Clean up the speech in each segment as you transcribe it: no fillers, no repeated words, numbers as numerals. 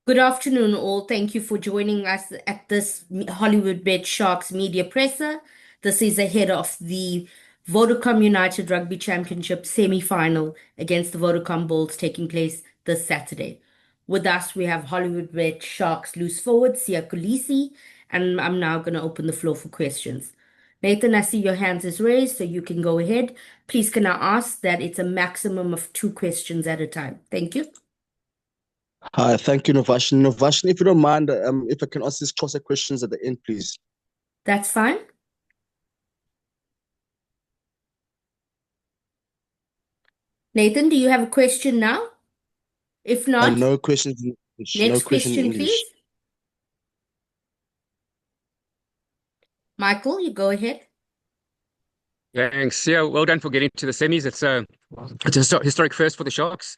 Good afternoon, all. Thank you for joining us at this Hollywood Bet Sharks media presser. This is ahead of the Vodacom United Rugby Championship semi-final against the Vodacom Bulls taking place this Saturday. With us, we have Hollywood Bet Sharks loose forward, Kolisi, and I'm now going to open the floor for questions. Nathan, I see your hands is raised, so you can go ahead. Please, can I ask that it's a maximum of two questions at a time? Thank you. Hi, thank you, Novashin. Novashin, if you don't mind, if I can ask these closer questions at the end, please. That's fine. Nathan, do you have a question now? If not, No questions in English. No next question in question, English. please. Michael, you go ahead. Thanks. Yeah, well done for getting to the semis. It's a historic first for the Sharks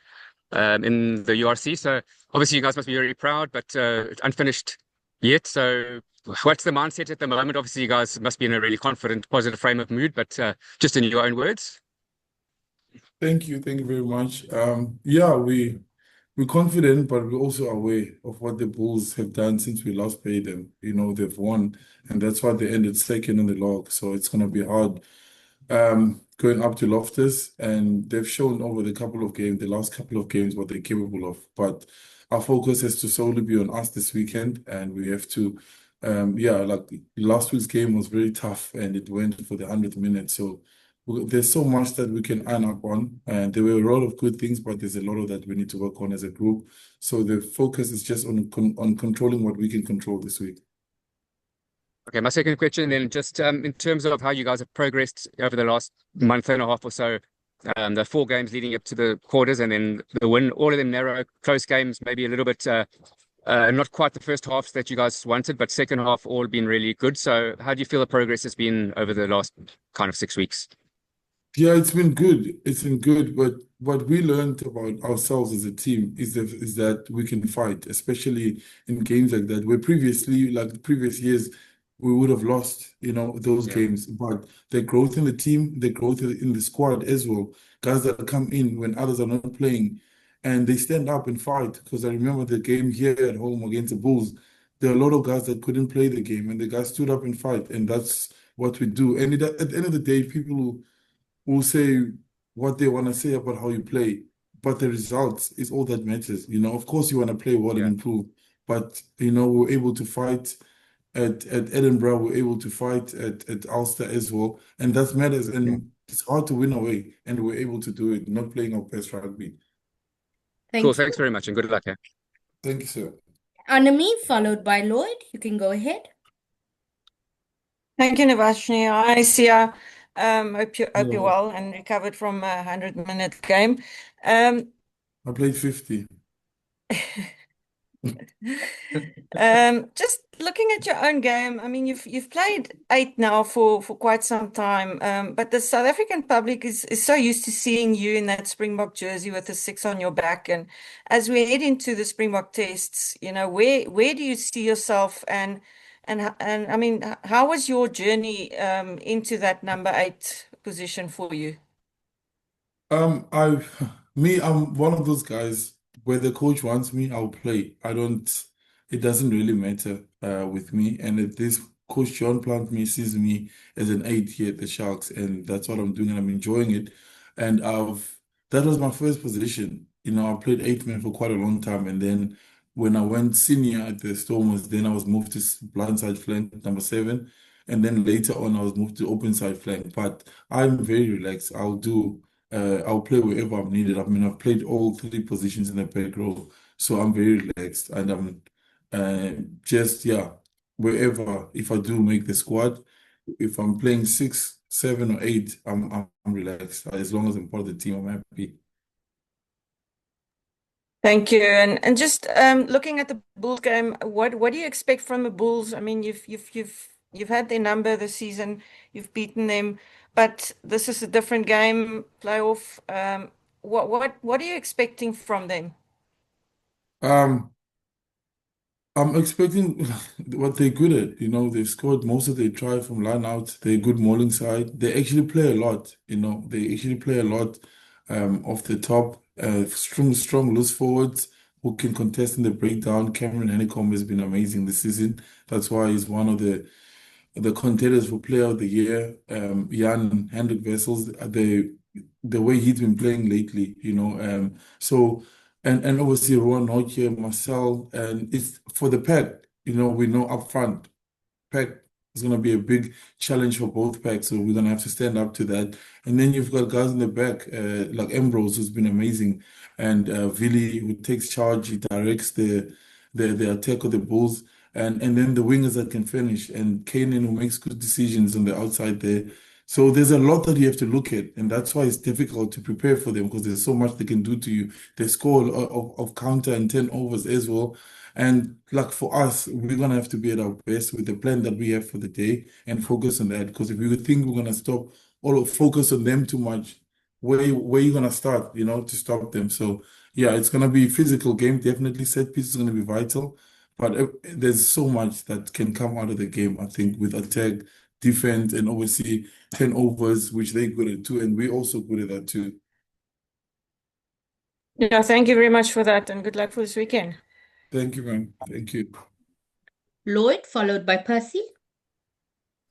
in the URC. So obviously you guys must be very proud, but it's unfinished yet. So what's the mindset at the moment? Obviously you guys must be in a really confident, positive frame of mood, but just in your own words. Thank you very much. Yeah, we're confident, but we're also aware of what the Bulls have done since we last played them. They've won, and that's why they ended second in the log. So it's gonna be hard going up to Loftus, and they've shown over the last couple of games, what they're capable of. But our focus has to solely be on us this weekend, and we have to, yeah, like last week's game was very tough, and it went for the 100th minute. So there's so much that we can iron up on, and there were a lot of good things, but there's a lot of that we need to work on as a group. So the focus is just on controlling what we can control this week. Okay, my second question then, just in terms of how you guys have progressed over the last month and a half or so, the four games leading up to the quarters and then the win, all of them narrow, close games, maybe a little bit, not quite the first halves that you guys wanted, but second half all been really good. So how do you feel the progress has been over the last kind of 6 weeks? Yeah, it's been good. It's been good. But what we learned about ourselves as a team is that we can fight, especially in games like that, where previously, like the previous years, we would have lost, those Yeah. games. But the growth in the team, the growth in the squad as well, guys that come in when others are not playing, and they stand up and fight. Because I remember the game here at home against the Bulls, there are a lot of guys that couldn't play the game, and the guys stood up and fight, and that's what we do. And at the end of the day, people will say what they want to say about how you play, but the results is all that matters. Of course, you want to play well and Yeah. improve, but we're able to fight at Edinburgh, we're able to fight at Ulster as well, and that matters. Yeah. And it's hard to win away, and we're able to do it, not playing our best rugby. Cool. Thank you. Thanks very much and good luck. Yeah. Thank you, sir. Anami, followed by Lloyd. You can go ahead. Thank you, Navashni. Hi, Sia. Hope you're No, well and recovered from a 100-minute game. Um, I played 50. just looking at your own game, I mean, you've played eight now for quite some time, but the South African public is so used to seeing you in that Springbok jersey with the six on your back. And as we head into the Springbok tests, where do you see yourself and I mean, how was your journey into that number eight position for you? I, I'm one of those guys where the coach wants me, I'll play. It doesn't really matter with me. And if this coach John Plant me sees me as an eight here at the Sharks, and that's what I'm doing, and I'm enjoying it. And that was my first position. I played eight man for quite a long time, and then when I went senior at the Stormers, then I was moved to blindside flank number seven, and then later on I was moved to open side flank. But I'm very relaxed. I'll play wherever I'm needed. I mean, I've played all three positions in the back row, so I'm very relaxed, and I'm just yeah, wherever. If I do make the squad, if I'm playing six, seven, or eight, I'm relaxed. As long as I'm part of the team, I'm happy. Thank you. And just looking at the Bulls game, what do you expect from the Bulls? I mean, you've had their number this season, you've beaten them, but this is a different game, playoff. What are you expecting from them? Um, I'm expecting what they're good at. They've scored most of their try from line out. They're good mauling side. They actually play a lot. They actually play a lot off the top. Strong loose forwards who can contest in the breakdown. Cameron Honeycomb has been amazing this season. That's why he's one of the contenders for Player of the Year. Jan Hendrik Wessels, the way he's been playing lately, so and obviously Rowan Hoke, Marcel, and it's for the pack. We know up front pack is going to be a big challenge for both packs, so we're going to have to stand up to that. And then you've got guys in the back, like Ambrose, who's been amazing, and Vili, who takes charge, he directs the attack of the Bulls, and then the wingers that can finish, and Kanan, who makes good decisions on the outside there. So there's a lot that you have to look at, and that's why it's difficult to prepare for them because there's so much they can do to you. They score of counter and turnovers as well. And like for us, we're gonna have to be at our best with the plan that we have for the day and focus on that. Because if we think we're gonna stop all of focus on them too much, where you gonna start, to stop them? So yeah, it's gonna be a physical game. Definitely set piece is gonna be vital. But there's so much that can come out of the game, I think, with attack, defense, and obviously turnovers, which they're good at too, and we're also good at that too. Yeah, thank you very much for that, and good luck for this weekend. Thank you, man. Thank you. Lloyd, followed by Percy.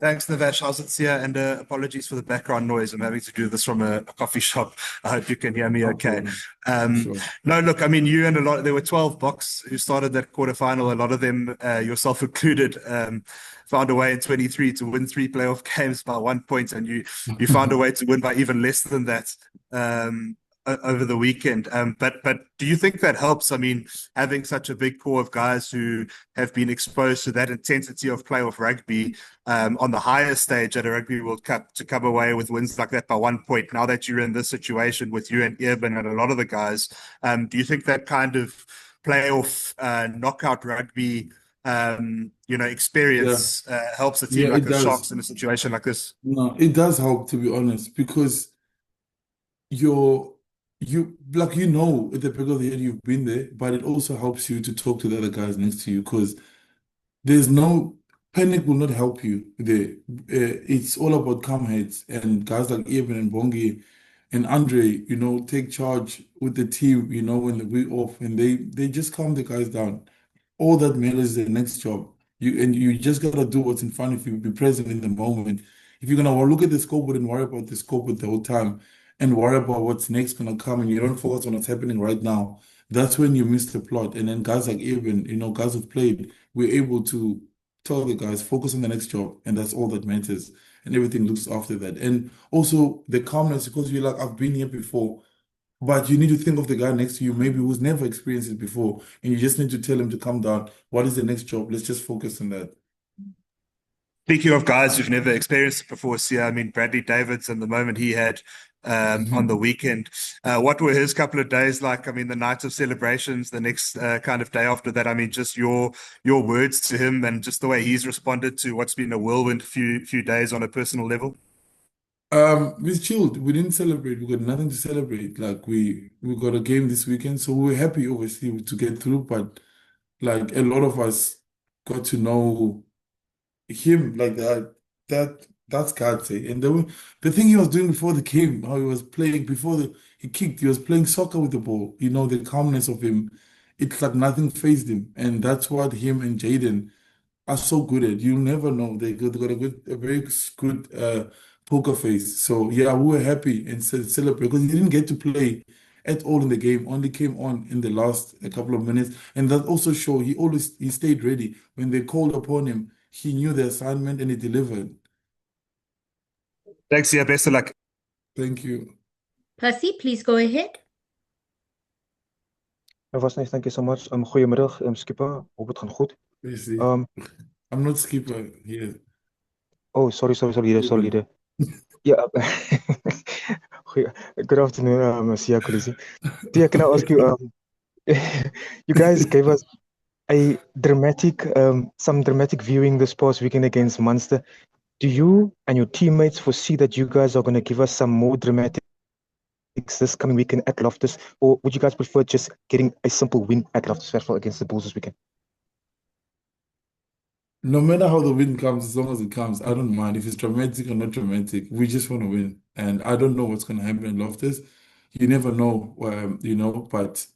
Thanks, Navesh. How's it here? And apologies for the background noise. I'm having to do this from a coffee shop. I hope you can hear me okay. Sure. No, look, I mean, there were 12 Boks who started that quarterfinal. A lot of them, yourself included, found a way in 23 to win 3 playoff games by 1 point, and you found a way to win by even less than that. Over the weekend. But do you think that helps? I mean, having such a big core of guys who have been exposed to that intensity of playoff rugby on the higher stage at a Rugby World Cup to come away with wins like that by 1 point. Now that you're in this situation with you and Eben and a lot of the guys, do you think that kind of playoff knockout rugby experience helps a team like the Sharks in a situation like this? No, it does help, to be honest, because you like at the back of the head you've been there, but it also helps you to talk to the other guys next to you because there's no panic will not help you there. It's all about calm heads and guys like Eben and Bongi and Andre, take charge with the team, when the week off and they just calm the guys down. All that matters is the next job. You just gotta do what's in front of you, be present in the moment. If you're gonna look at the scoreboard and worry about the scoreboard the whole time and worry about what's next gonna come and you don't focus on what's happening right now, that's when you miss the plot. And then guys like Eben, guys who've played, we're able to tell the guys, focus on the next job, and that's all that matters. And everything looks after that. And also the calmness, because you're like, I've been here before. But you need to think of the guy next to you, maybe who's never experienced it before, and you just need to tell him to calm down. What is the next job? Let's just focus on that. Speaking of guys who've never experienced it before, I mean, Bradley Davids and the moment he had on the weekend, what were his couple of days like? I mean, the night of celebrations, the next kind of day after that. I mean, just your words to him and just the way he's responded to what's been a whirlwind few days on a personal level. We chilled. We didn't celebrate. We got nothing to celebrate. Like we got a game this weekend, so we were happy, obviously, to get through. But like a lot of us got to know him like that. That's God say. And the thing he was doing before the game, how he was playing before he kicked, he was playing soccer with the ball. The calmness of him. It's like nothing phased him, and that's what him and Jaden are so good at. You never know. They got a very good poker face. So yeah, we were happy and celebrate because he didn't get to play at all in the game. Only came on in the last a couple of minutes, and that also showed he stayed ready when they called upon him. He knew the assignment and he delivered. Thanks, yeah. Best of luck. Thank you. Percy, please go ahead. Vasneef, thank you so much. Goedemiddag, skipper. Hoop het gaat goed. Merci. Um, I'm not skipper here. oh, sorry, leader. Yeah. Good afternoon, Sia Kolisi. Tia, can I ask you, you guys gave us some dramatic viewing this past weekend against Munster. Do you and your teammates foresee that you guys are going to give us some more dramatic this coming weekend at Loftus, or would you guys prefer just getting a simple win at Loftus Versfeld against the Bulls this weekend? No matter how the win comes, as long as it comes, I don't mind if it's dramatic or not dramatic. We just want to win, and I don't know what's going to happen in Loftus. You never know, but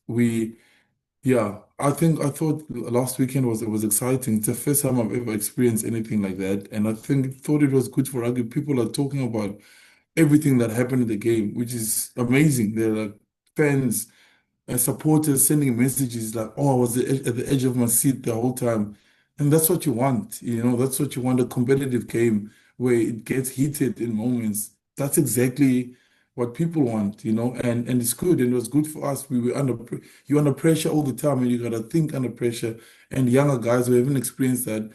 Yeah, I thought last weekend was exciting. It's the first time I've ever experienced anything like that, and I thought it was good for rugby. People are talking about everything that happened in the game, which is amazing. They're like fans and supporters sending messages like, "Oh, I was at the edge of my seat the whole time," and that's what you want. That's what you want—a competitive game where it gets heated in moments. That's exactly what people want, and it's good, and it was good for us. We were you're under pressure all the time, and you gotta think under pressure. And younger guys who haven't experienced that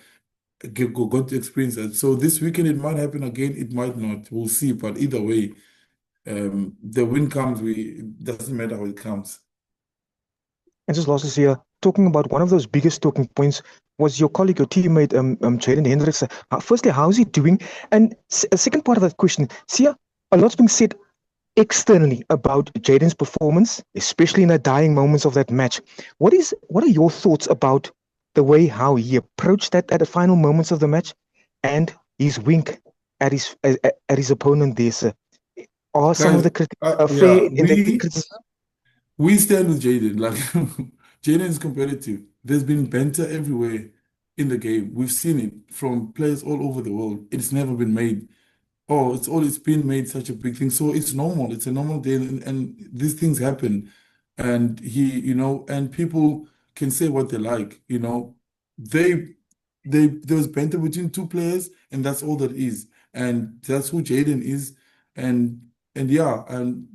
got to experience that. So this weekend it might happen again, it might not. We'll see. But either way, the win comes. It doesn't matter how it comes. And just lastly, here, talking about one of those biggest talking points was your colleague, your teammate, Jaden Hendricks. Firstly, how is he doing? And a second part of that question, Sia, a lot's been said externally about Jaden's performance, especially in the dying moments of that match. What are your thoughts about the way how he approached that at the final moments of the match and his wink at his opponent there, sir? Are some of Guys, the critics fair yeah, in the criticism? we stand with Jaden. Like Jaden is competitive. There's been banter everywhere in the game. We've seen it from players all over the world. It's never been made. Oh, it's been made such a big thing. So it's normal. It's a normal day, and these things happen. And and people can say what they like. They there was banter between two players, and that's all that is. And that's who Jaden is. And yeah, and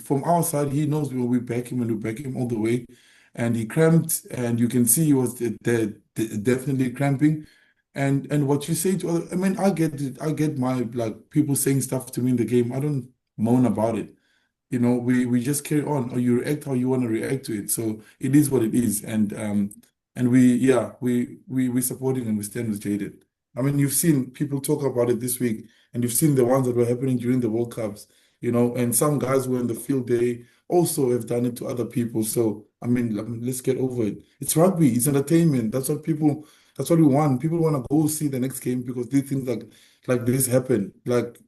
from our side, he knows we back him and we back him all the way. And he cramped, and you can see he was definitely cramping. And what you say to other, I mean, I get it. I get my like people saying stuff to me in the game. I don't moan about it. We just carry on, or you react how you want to react to it. So it is what it is. And we supporting and we stand with Jaded. I mean, you've seen people talk about it this week, and you've seen the ones that were happening during the World Cups, and some guys were in the field, they also have done it to other people. So I mean, let's get over it. It's rugby, it's entertainment. That's what we want. People want to go see the next game because these things like this happen. Like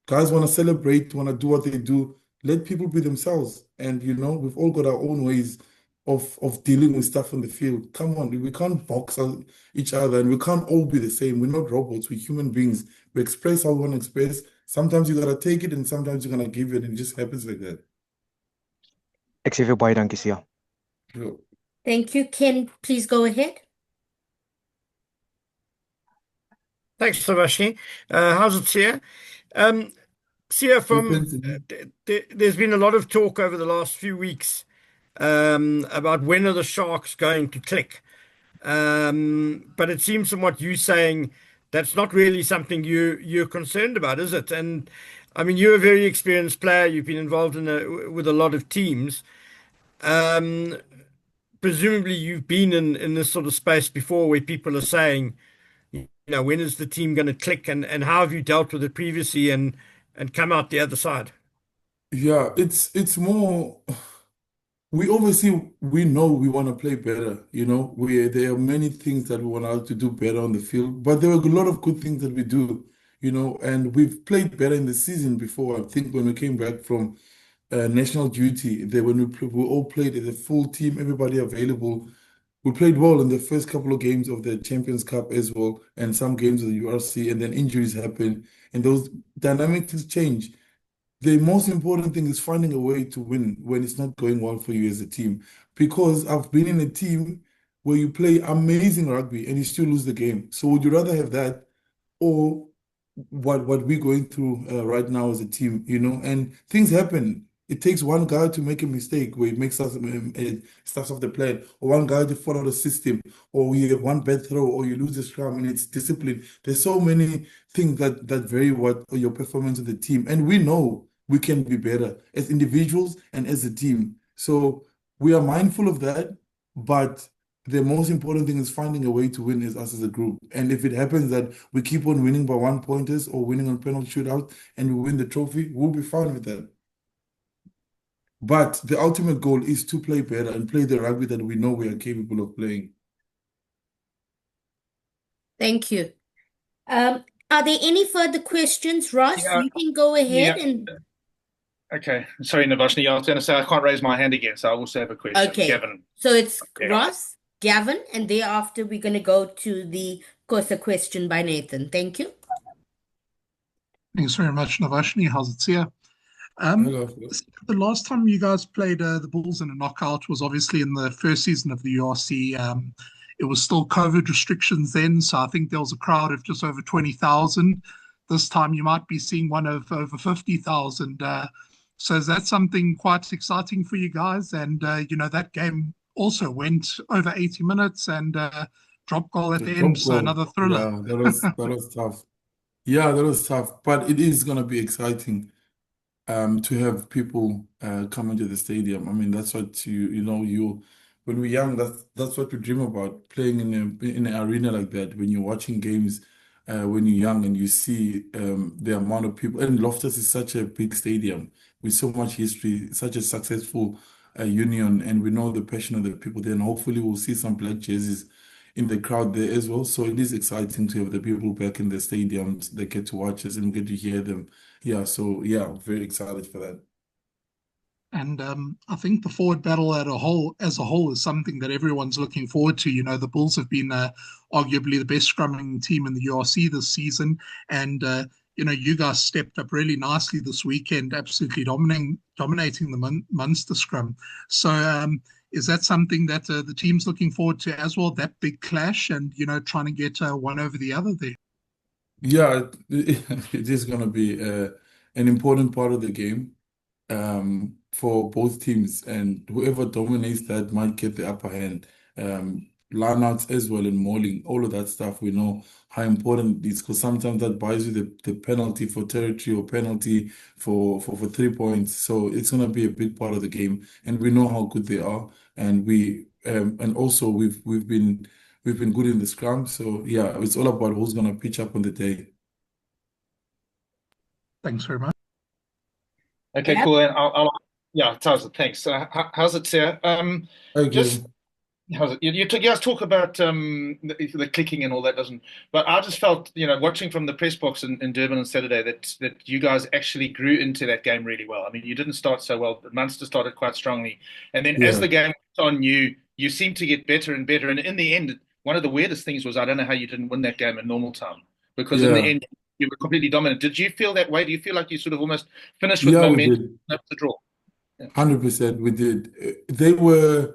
guys want to celebrate, want to do what they do. Let people be themselves. And we've all got our own ways of dealing with stuff on the field. Come on, we can't each other, and we can't all be the same. We're not robots, we're human beings. We express how we want to express. Sometimes you gotta take it, and sometimes you're gonna give it, and it just happens like that. Ek sê vir baie dankie, Sia. So, Thank you. Ken, please go ahead. Thanks, Sebastian. How's it, Sia? Sia, depends. there's been a lot of talk over the last few weeks about when are the Sharks going to click. But it seems from what you're saying, that's not really something you're concerned about, is it? And I mean, you're a very experienced player. You've been involved with a lot of teams. Um, Presumably, you've been in this sort of space before where people are saying, when is the team going to click, and how have you dealt with it previously and come out the other side? Yeah, it's more. We know we want to play better. There are many things that we want to do better on the field, but there are a lot of good things that we do. And we've played better in the season before. I think when we came back from national duty, when we all played as a full team, everybody available. We played well in the first couple of games of the Champions Cup as well, and some games of the URC, and then injuries happen, and those dynamics change. The most important thing is finding a way to win when it's not going well for you as a team. Because I've been in a team where you play amazing rugby and you still lose the game. So would you rather have that or what we're going through right now as a team, and things happen. It takes one guy to make a mistake where it makes us stuffs off the plan, or one guy to follow the system, or you have one bad throw, or you lose the scrum, and it's discipline. There's so many things that vary what your performance of the team, and we know we can be better as individuals and as a team. So we are mindful of that, but the most important thing is finding a way to win as us as a group. And if it happens that we keep on winning by one pointers or winning on penalty shootout and we win the trophy, we'll be fine with that. But the ultimate goal is to play better and play the rugby that we know we are capable of playing. Thank you. Are there any further questions? Ross, Yeah, you can go ahead yeah. and Okay. Sorry, Navashni. I was going to say I can't raise my hand again, so I also have a question. Okay, Gavin. so it's Yeah. Ross, Gavin, and thereafter we're going to go to the course a question by Nathan. Thank you. Thanks very much, Navashni. How's it here? Hello. The last time you guys played the Bulls in a knockout was obviously in the first season of the URC. It was still COVID restrictions then, so I think there was a crowd of just over 20,000. This time you might be seeing one of over 50,000. So is that something quite exciting for you guys? And, that game also went over 80 minutes and drop goal at The the end, top so goal. another thriller. Yeah, that was tough. Yeah, that was tough, but it is gonna be exciting to have people come into the stadium. I mean, that's what you when we're young, that's what we dream about, playing in an arena like that. When you're watching games when you're young and you see the amount of people, and Loftus is such a big stadium with so much history, such a successful union, and we know the passion of the people there, and hopefully we'll see some black jerseys in the crowd there as well. So it is exciting to have the people back in the stadiums. They get to watch us and get to hear them. Yeah, so yeah, I'm very excited for that. And I think the forward battle as a whole, is something that everyone's looking forward to. The Bulls have been arguably the best scrumming team in the URC this season, and you guys stepped up really nicely this weekend, absolutely dominating the Munster scrum. So is that something that the team's looking forward to as well? That big clash, and trying to get one over the other there. Yeah, it is going to be an important part of the game for both teams, and whoever dominates that might get the upper hand. Lineouts as well and mauling, all of that stuff. We know how important it is because sometimes that buys you the penalty for territory or penalty for 3 points. So it's going to be a big part of the game, and we know how good they are, and also we've been good in the scrum. So yeah, it's all about who's going to pitch up on the day. Thanks very much. Okay, Yep. cool. And yeah, Towers, thanks. How's it, Sarah? Okay. Just how's it? You guys talk about the clicking and all that doesn't, but I just felt, watching from the press box in Durban on Saturday that you guys actually grew into that game really well. I mean, you didn't start so well, but Munster started quite strongly, and then as Yeah. the game went on, you seemed to get better and better. And in the end, one of the weirdest things was I don't know how you didn't win that game in normal time because in the Yeah. end you were completely dominant. Did you feel that way? Do you feel like you sort of almost finished with Yeah, we momentum did. up the draw? Yeah. 100% we did. They were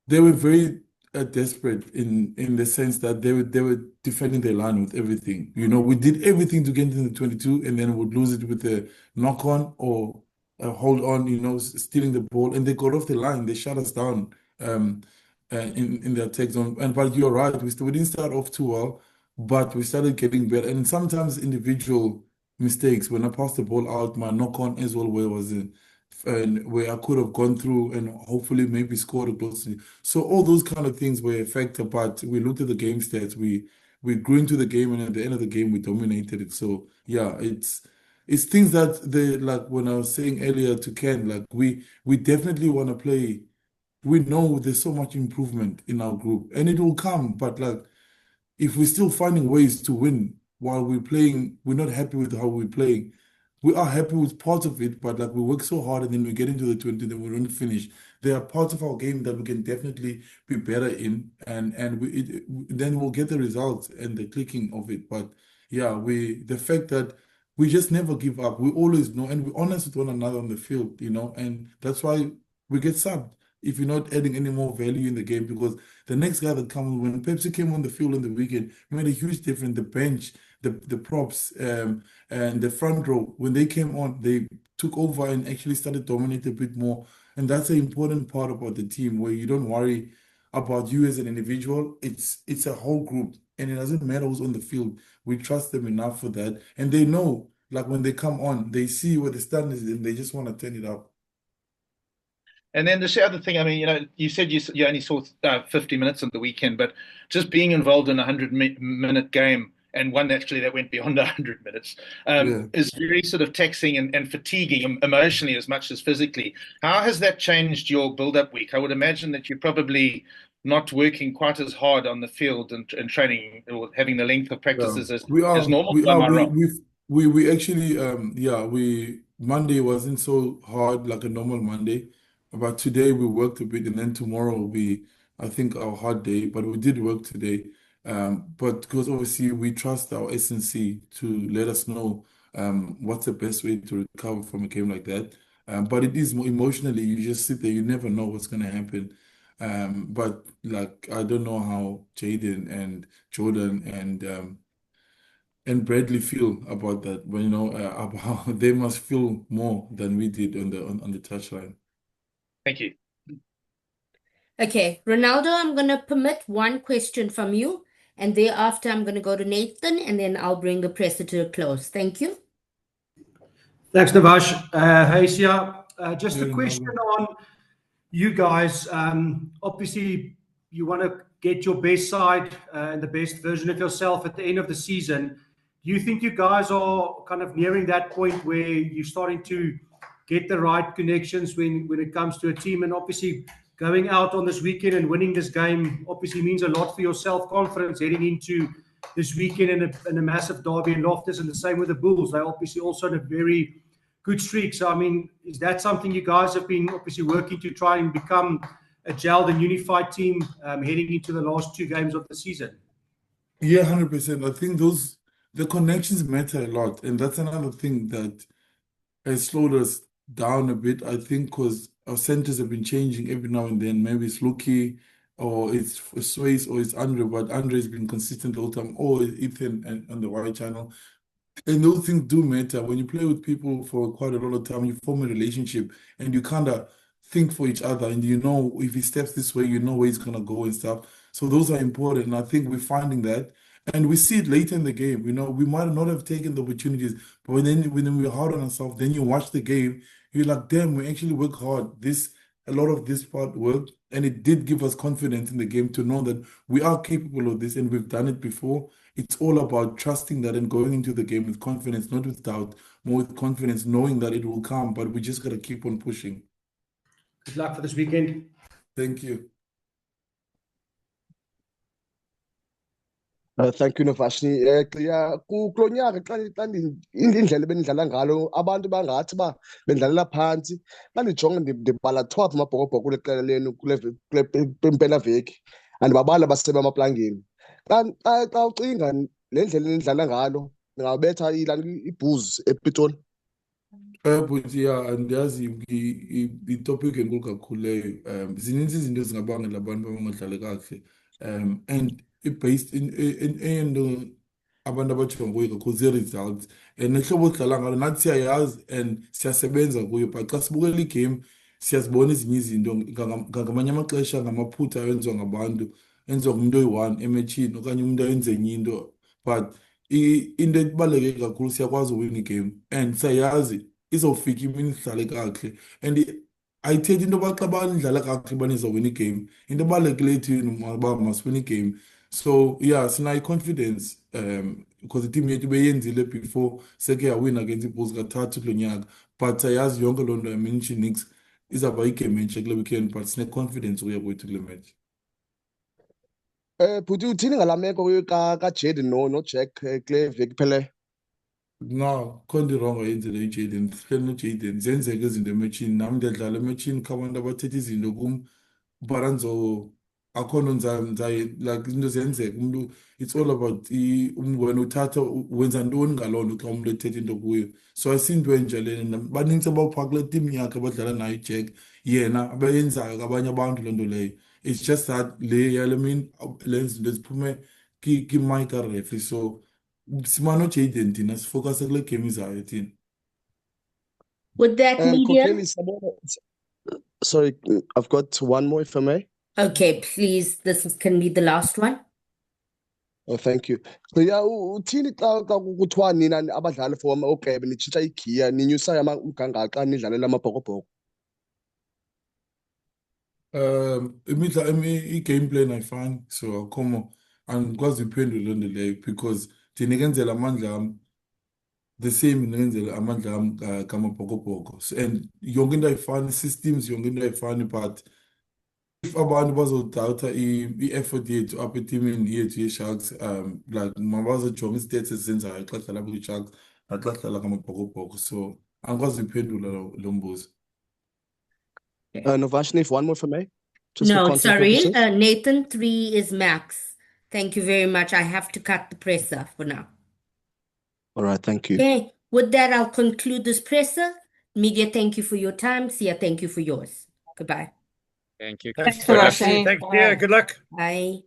very desperate in the sense that they were defending their line with everything. We did everything to get into the 22 and then would lose it with a knock on or a hold on, stealing the ball, and they got off the line. They shut us down in their attack zone. But you're right, we didn't start off too well, but we started getting better. And sometimes individual mistakes, when I passed the ball out, my knock on as well, where I could have gone through and hopefully maybe scored a goal. So all those kind of things were a factor, but we looked at the game stats, we grew into the game, and at the end of the game we dominated it. So yeah, it's things that like when I was saying earlier to Ken, like we definitely want to play. We know there's so much improvement in our group and it will come, but like if we're still finding ways to win while we're playing, we're not happy with how we're playing. We are happy with parts of it, but like we work so hard and then we get into the 20, then we don't finish. There are parts of our game that we can definitely be better in, and then we'll get the results and the clicking of it. But yeah, the fact that we just never give up, we always know, and we're honest with one another on the field, and that's why we get subbed if you're not adding any more value in the game because the next guy that comes, when Pepsi came on the field on the weekend, made a huge difference. The bench, the props, and the front row, when they came on, they took over and actually started dominating a bit more. And that's an important part about the team where you don't worry about you as an individual. It's a whole group, and it doesn't matter who's on the field. We trust them enough for that, and they know, like when they come on, they see where the stand is, and they just want to turn it up. And then the other thing, I mean, you said you only saw 50 minutes on the weekend, but just being involved in a 100-minute game and one actually that went beyond 100 minutes Yeah. is very sort of taxing and fatiguing emotionally as much as physically. How has that changed your build-up week? I would imagine that you're probably not working quite as hard on the field and training or having the length of Yeah, practices as we are. normal. We Am are. I wrong? We actually. Yeah. Monday wasn't so hard like a normal Monday, but today we worked a bit, and then tomorrow will be, I think, our hard day. But we did work today, but because obviously we trust our SNC to let us know what's the best way to recover from a game like that. But it is more emotionally, you just sit there, you never know what's gonna happen. But like I don't know how Jaden and Jordan and Bradley feel about that. But about they must feel more than we did on the touchline. Thank you. Okay, Ronaldo, I'm going to permit one question from you, and thereafter I'm going to go to Nathan, and then I'll bring the presser to a close. Thank you. Thanks, Navash. Hey, Sia. Just Hey, a question Ronaldo. on you guys. Obviously, you want to get your best side and the best version of yourself at the end of the season. Do you think you guys are kind of nearing that point where you're starting to get the right connections when it comes to a team? And obviously, going out on this weekend and winning this game obviously means a lot for your self-confidence heading into this weekend in a massive derby in Loftus, and the same with the Bulls. They're obviously also in a very good streak. So, I mean, is that something you guys have been obviously working to try and become a gelled and unified team heading into the last two games of the season? Yeah, 100%. I think the connections matter a lot, and that's another thing that has slowed us down a bit. I think because our centers have been changing every now and then. Maybe it's Luki or it's Swayze or it's Andre, but Andre has been consistent the whole time. Or it's Ethan and on the white channel. And those things do matter. When you play with people for quite a lot of time, you form a relationship and you kind of think for each other. And you know, if he steps this way, you know where he's going to go and stuff. So those are important. And I think we're finding that. And we see it later in the game. You know, we might not have taken the opportunities, but when we're hard on ourselves, then you watch the game, you're like, damn, we actually work hard. A lot of this part worked. And it did give us confidence in the game to know that we are capable of this and we've done it before. It's all about trusting that and going into the game with confidence, not with doubt, more with confidence, knowing that it will come, but we just got to keep on pushing. Good luck for this weekend. Thank you. Thank you, Novashni. Ya kulo nyaka xa indlela benidlala ngalo abantu bangathi ba bendlalela phansi. Xa ndijonga ndibhala 12 amabhokobhoko kule qela lenu kule mpelaveki, andibabali abasebe emaplangeni. Xa ucinga le ndlela enidlala ngalo ningabetha iBulls ePitoli. But yeah, andiyazi itopic enkulu kakhulu leyo. Zininzi izinto ezingabangela abantu bangadlali kakuhle. And based eyento abantu abajonga kuyo kakhulu zii-results and nehlobo odlala ngalo nathi siyayazi and siyasebenza kuyo, but xa sibukela igame siyazibona ezinye izinto ngamanye amaxesha ngamaphutha awenziwa ngabantu, enziwa ngumntu oyi-one emetshini okanye umntu ayenze enye into, but into ebaluleke kakhulu siyakwazi uwina igame and siyayazi izawufika imini sidlale kakuhle. And ayithethi into yoba xa banidlala kakuhle banizawina igame. Into ebalulekileyo thina uba masiwine igame. So yeah, sinayo i-confidence because iteam yethu beyenzile before seke yawina against iBulls kathathu kulo nyaka, but sayazi yonke loo nto yaminsho nix izawuba igame entsha kule weekend, but sine-confidence ukuya kwethu kule match. Bhuti uthini ngala meko kaJaden noJack kule veki ipheleyo? No, khona into wrong ayenzele uJaden. Sihleli noJaden zenzeka izinto ematchini, nami ndiyadlala ematchini kho abantu abathetha izinto kum, but akhona like into ziyenzeka umuntu, it's all about wena uthatha wenza ntoni ngaloo nto xa umuntu ethetha into kuyo. So ayisiyinto enje lena, banintsi abaphaa kule team yakhe abadlala nayo uJack, yena abayenzayo kabanye abantu loo nto leyo. It's just that le yale mini le zinto ziphume ki-mic karefi. So simane uJaden thina sifocuse kule game izayo thina. With that, media. Sorry, I've got one more if I may. Okay, please, can be the last one. Oh, thank you. So yeah, uthini xa kuthiwa nina abadlali for ogqebe nitshintsha igiya ninyusa umgangatho xa nidlalela amabhokobhoko? I-game plan ayifani, so akhomo andikwazi iphendule loo nto leyo because thina ikenzela amandla am the same nenzela amandla am kamabhokobhoko. So, and yonke into ayifani, systems yonke into ayifani, but if abantu bazodawutha i-effort yethu apha etimini yethu ye-Sharks, like mabazojonga ii-stats ezizenzayo xa dlala kwi-Sharks naxa dlala kamabhokobhoko. So Angikwazi ukuphendula lo mbuzo. Novashni, if one more for me, just for No, content sorry, purposes. Nathan, 3 is max. Thank you very much. I have to cut the presser for now. All right, thank you. Okay, with that, I'll conclude this presser. Media, thank you for your time. Sia, thank you for yours. Goodbye. Thank you. Thanks Good for luck. watching. Thanks, dear. Good luck. Bye.